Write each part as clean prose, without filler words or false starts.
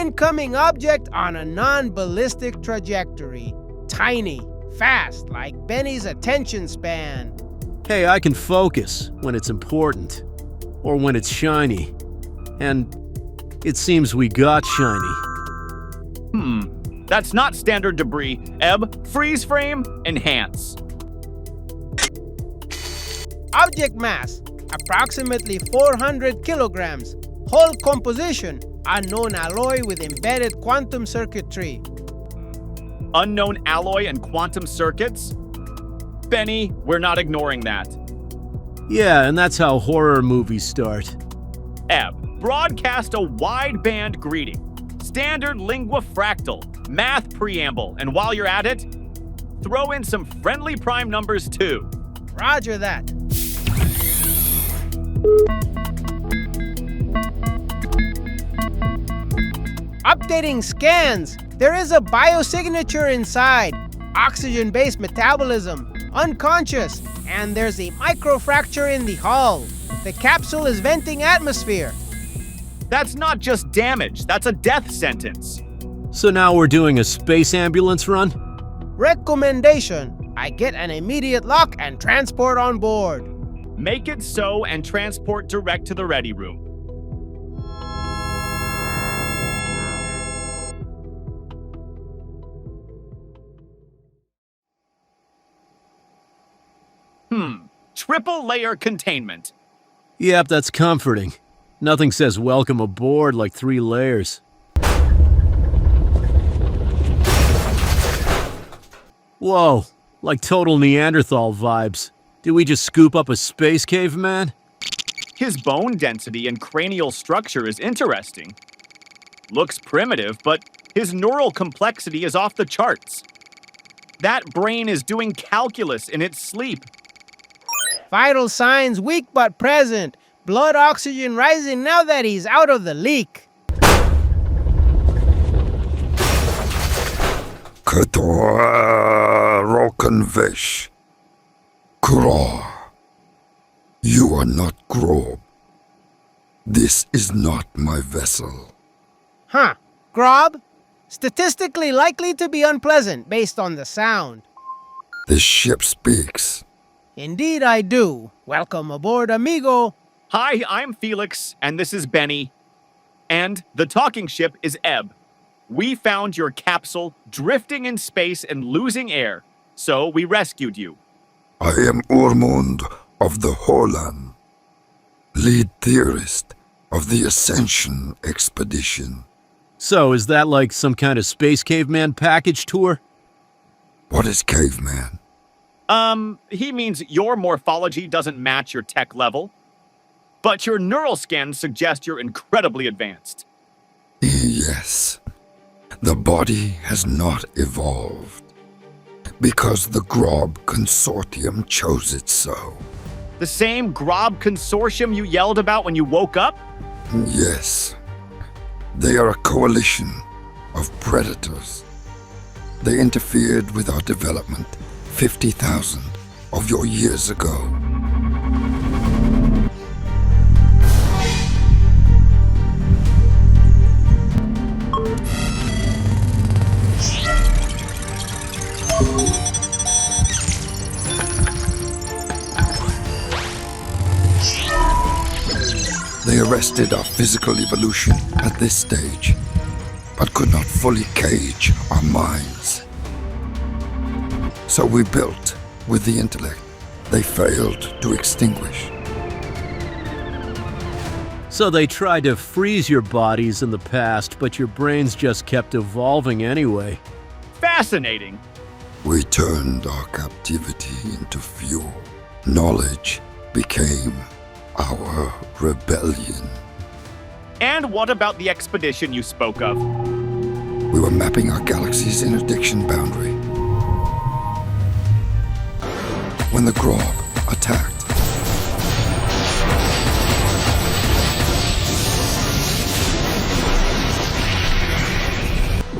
incoming object on a non-ballistic trajectory. Tiny, fast, like Benny's attention span. Hey, I can focus when it's important. Or when it's shiny. And it seems we got shiny. That's not standard debris. Ebb, freeze frame, enhance. Object mass, approximately 400 kilograms. Whole composition, unknown alloy with embedded quantum circuitry. Unknown alloy and quantum circuits? Benny, we're not ignoring that. Yeah, and that's how horror movies start. Ebb, broadcast a wideband greeting. Standard lingua fractal, math preamble, and while you're at it, throw in some friendly prime numbers too. Roger that. Updating scans. There is a biosignature inside. Oxygen-based metabolism. Unconscious. And there's a microfracture in the hull. The capsule is venting atmosphere. That's not just damage, that's a death sentence. So now we're doing a space ambulance run? Recommendation. I get an immediate lock and transport on board. Make it so and transport direct to the ready room. Triple layer containment. Yep, that's comforting. Nothing says welcome aboard like 3 layers. Whoa, like total Neanderthal vibes. Did we just scoop up a space caveman? His bone density and cranial structure is interesting. Looks primitive, but his neural complexity is off the charts. That brain is doing calculus in its sleep. Vital signs weak but present. Blood oxygen rising now that he's out of the leak. Rokenvish. Grob. You are not Grob. This is not my vessel. Huh. Grob? Statistically likely to be unpleasant based on the sound. The ship speaks. Indeed I do. Welcome aboard, amigo. Hi, I'm Felix, and this is Benny. And the talking ship is Ebb. We found your capsule drifting in space and losing air, so we rescued you. I am Urmund of the Höhl, lead theorist of the Ascension expedition. So, is that like some kind of space caveman package tour? What is caveman? He means your morphology doesn't match your tech level. But your neural scans suggest you're incredibly advanced. Yes. The body has not evolved. Because the Grob Consortium chose it so. The same Grob Consortium you yelled about when you woke up? Yes. They are a coalition of predators. They interfered with our development 50,000 of your years ago. They arrested our physical evolution at this stage, but could not fully cage our minds. So we built with the intellect they failed to extinguish. So they tried to freeze your bodies in the past, but your brains just kept evolving anyway. Fascinating. We turned our captivity into fuel. Knowledge became our rebellion. And what about the expedition you spoke of? We were mapping our galaxy's interdiction boundary when the Grob attacked.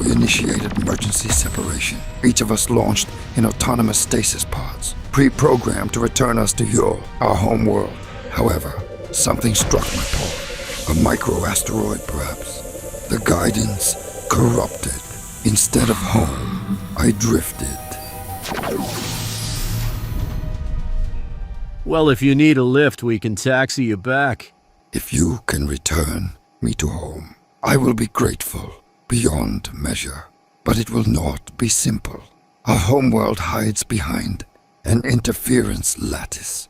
We initiated emergency separation. Each of us launched in autonomous stasis pods, pre-programmed to return us to Höhl, our home world. However, something struck my paw. A micro-asteroid, perhaps. The guidance corrupted. Instead of home, I drifted. Well, if you need a lift, we can taxi you back. If you can return me to home, I will be grateful beyond measure. But it will not be simple. Our homeworld hides behind an interference lattice.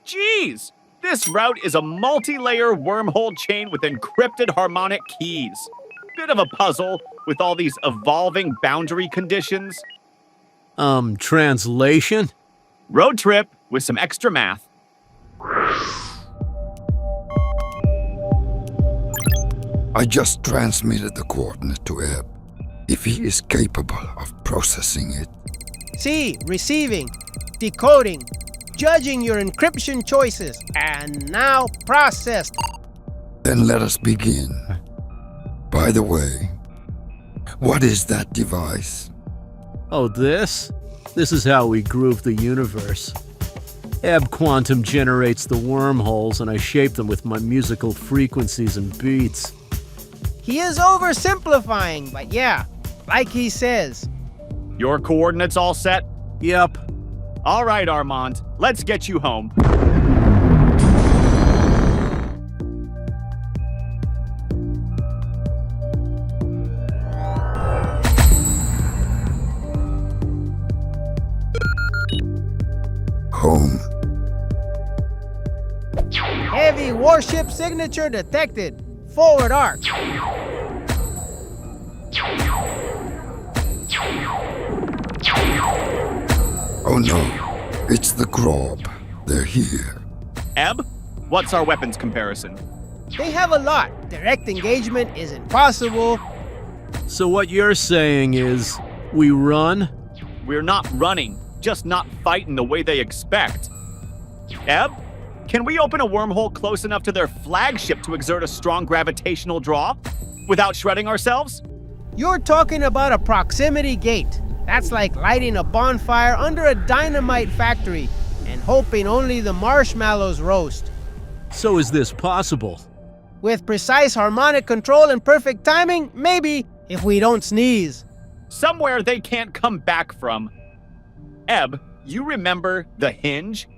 Jeez! This route is a multi-layer wormhole chain with encrypted harmonic keys. Bit of a puzzle with all these evolving boundary conditions. Translation? Road trip with some extra math. I just transmitted the coordinate to Eb. If he is capable of processing it. See, receiving, decoding, judging your encryption choices, and now processed. Then let us begin. By the way, what is that device? Oh, this? This is how we groove the universe. Ebb quantum generates the wormholes, and I shape them with my musical frequencies and beats. He is oversimplifying, but yeah, like he says. Your coordinates all set? Yep. All right, Armand, let's get you home. Home. Heavy warship signature detected. Forward arc. Oh no, it's the Grob. They're here. Ebb, what's our weapons comparison? They have a lot. Direct engagement is impossible. So what you're saying is, we run? We're not running, just not fighting the way they expect. Ebb, can we open a wormhole close enough to their flagship to exert a strong gravitational draw without shredding ourselves? You're talking about a proximity gate. That's like lighting a bonfire under a dynamite factory and hoping only the marshmallows roast. So is this possible? With precise harmonic control and perfect timing, maybe, if we don't sneeze. Somewhere they can't come back from. Ebb, you remember the Hinge?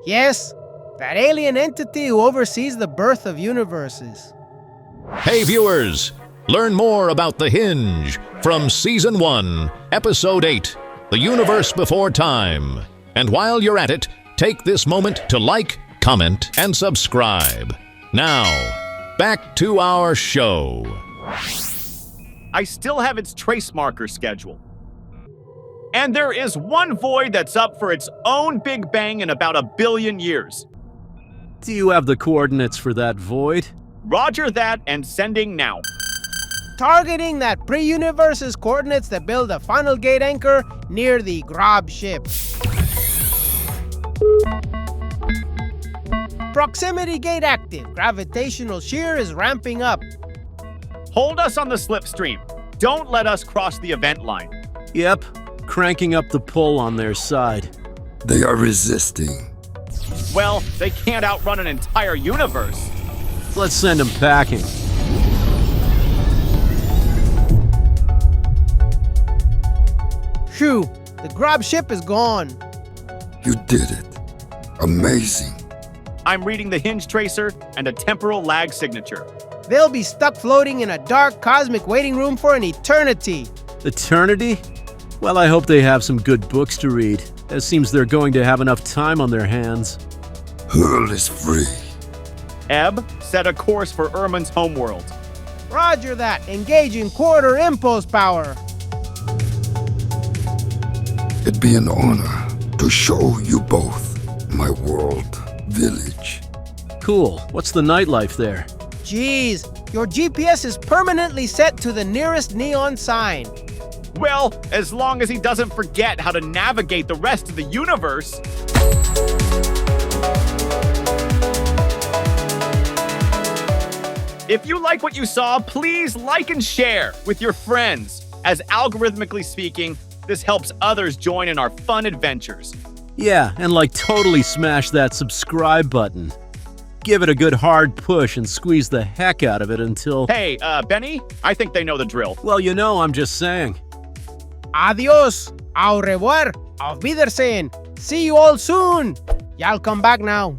Yes, that alien entity who oversees the birth of universes. Hey viewers, learn more about The Hinge from Season 1, Episode 8, The Universe Before Time. And while you're at it, take this moment to like, comment, and subscribe. Now, back to our show. I still have its trace marker schedule. And there is one void that's up for its own Big Bang in about 1 billion years. Do you have the coordinates for that void? Roger that and sending now. Targeting that pre-universe's coordinates that build a funnel gate anchor near the Grob ship. Proximity gate active. Gravitational shear is ramping up. Hold us on the slipstream. Don't let us cross the event line. Yep, cranking up the pull on their side. They are resisting. Well, they can't outrun an entire universe. Let's send them packing. Phew, the Grob ship is gone. You did it. Amazing. I'm reading the hinge tracer and a temporal lag signature. They'll be stuck floating in a dark cosmic waiting room for an eternity. Eternity? Well, I hope they have some good books to read. It seems they're going to have enough time on their hands. Höhl is free. Ebb, set a course for Urmund's homeworld. Roger that. Engaging quarter impulse power. It'd be an honor to show you both my world village. Cool. What's the nightlife there? Geez, your GPS is permanently set to the nearest neon sign. Well, as long as he doesn't forget how to navigate the rest of the universe. If you like what you saw, please like and share with your friends. As algorithmically speaking, this helps others join in our fun adventures. Yeah, and totally smash that subscribe button. Give it a good hard push and squeeze the heck out of it until... Hey, Benny, I think they know the drill. Well, you know, I'm just saying. Adios, au revoir, auf Wiedersehen. See you all soon. Y'all come back now.